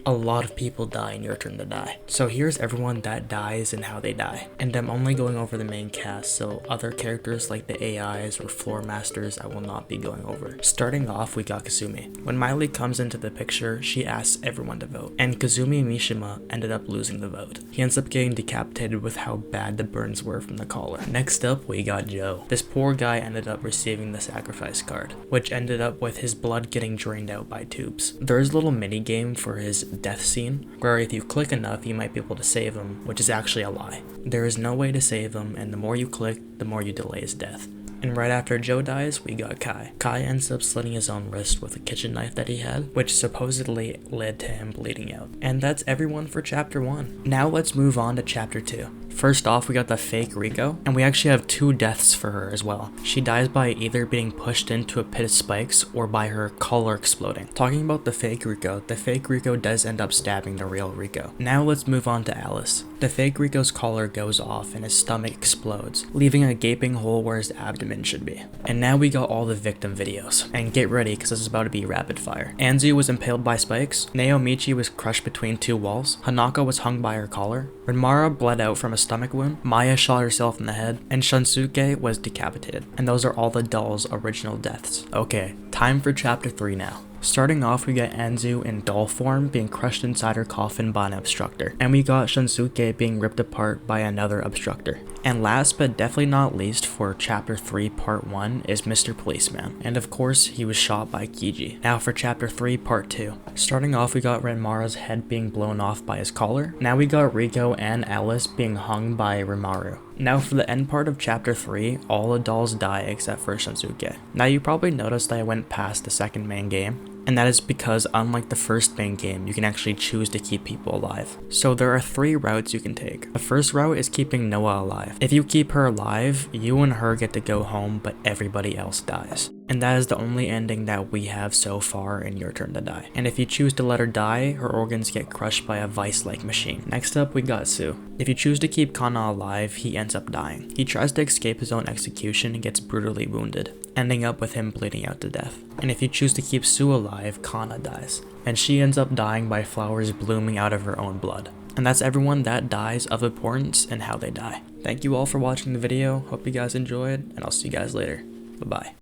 a lot of people die in Your Turn to Die. So here's everyone that dies and how they die. And I'm only going over the main cast, so other characters like the AIs or floor masters I will not be going over. Starting off, we got Kazumi. When Miley comes into the picture, she asks everyone to vote, and Kazumi Mishima ended up losing the vote. He ends up getting decapitated with how bad the burns were from the collar. Next up, we got Joe. This poor guy ended up receiving the sacrifice card, which ended up with his blood getting drained out by tubes. There is a little mini game for his death scene, where if you click enough, you might be able to save him, which is actually a lie. There is no way to save him, and the more you click, the more you delay his death. And right after Joe dies, we got Kai. Kai ends up slitting his own wrist with a kitchen knife that he had, which supposedly led to him bleeding out. And that's everyone for chapter 1. Now let's move on to chapter 2. First off, we got the fake Rico, and we actually have 2 deaths for her as well. She dies by either being pushed into a pit of spikes or by her collar exploding. Talking about the fake Rico does end up stabbing the real Rico. Now let's move on to Alice. The fake Rico's collar goes off and his stomach explodes, leaving a gaping hole where his abdomen should be. And now we got all the victim videos. And get ready, because this is about to be rapid fire. Anzu was impaled by spikes, Naomichi was crushed between 2 walls, Hanako was hung by her collar, Renmara bled out from a stomach wound, Maya shot herself in the head, and Shunsuke was decapitated. And those are all the dolls' original deaths. Okay, time for chapter 3 now. Starting off, we got Anzu in doll form being crushed inside her coffin by an obstructor, and we got Shunsuke being ripped apart by another obstructor. And last but definitely not least for chapter 3 part 1 is Mr. Policeman, and of course he was shot by Kiji. Now for chapter 3 part 2. Starting off, we got Renmara's head being blown off by his collar. Now we got Riko and Alice being hung by Rimaru. Now for the end part of chapter 3, all the dolls die except for Shunsuke. Now you probably noticed that I went past the second main game, and that is because unlike the first main game, you can actually choose to keep people alive. So there are 3 routes you can take. The first route is keeping Noah alive. If you keep her alive, you and her get to go home, but everybody else dies. And that is the only ending that we have so far in Your Turn to Die. And if you choose to let her die, her organs get crushed by a vice-like machine. Next up, we got Sue. If you choose to keep Kana alive, he ends up dying. He tries to escape his own execution and gets brutally wounded, ending up with him bleeding out to death. And if you choose to keep Sue alive, Kana dies, and she ends up dying by flowers blooming out of her own blood. And that's everyone that dies of importance and how they die. Thank you all for watching the video, hope you guys enjoyed, and I'll see you guys later. Bye-bye.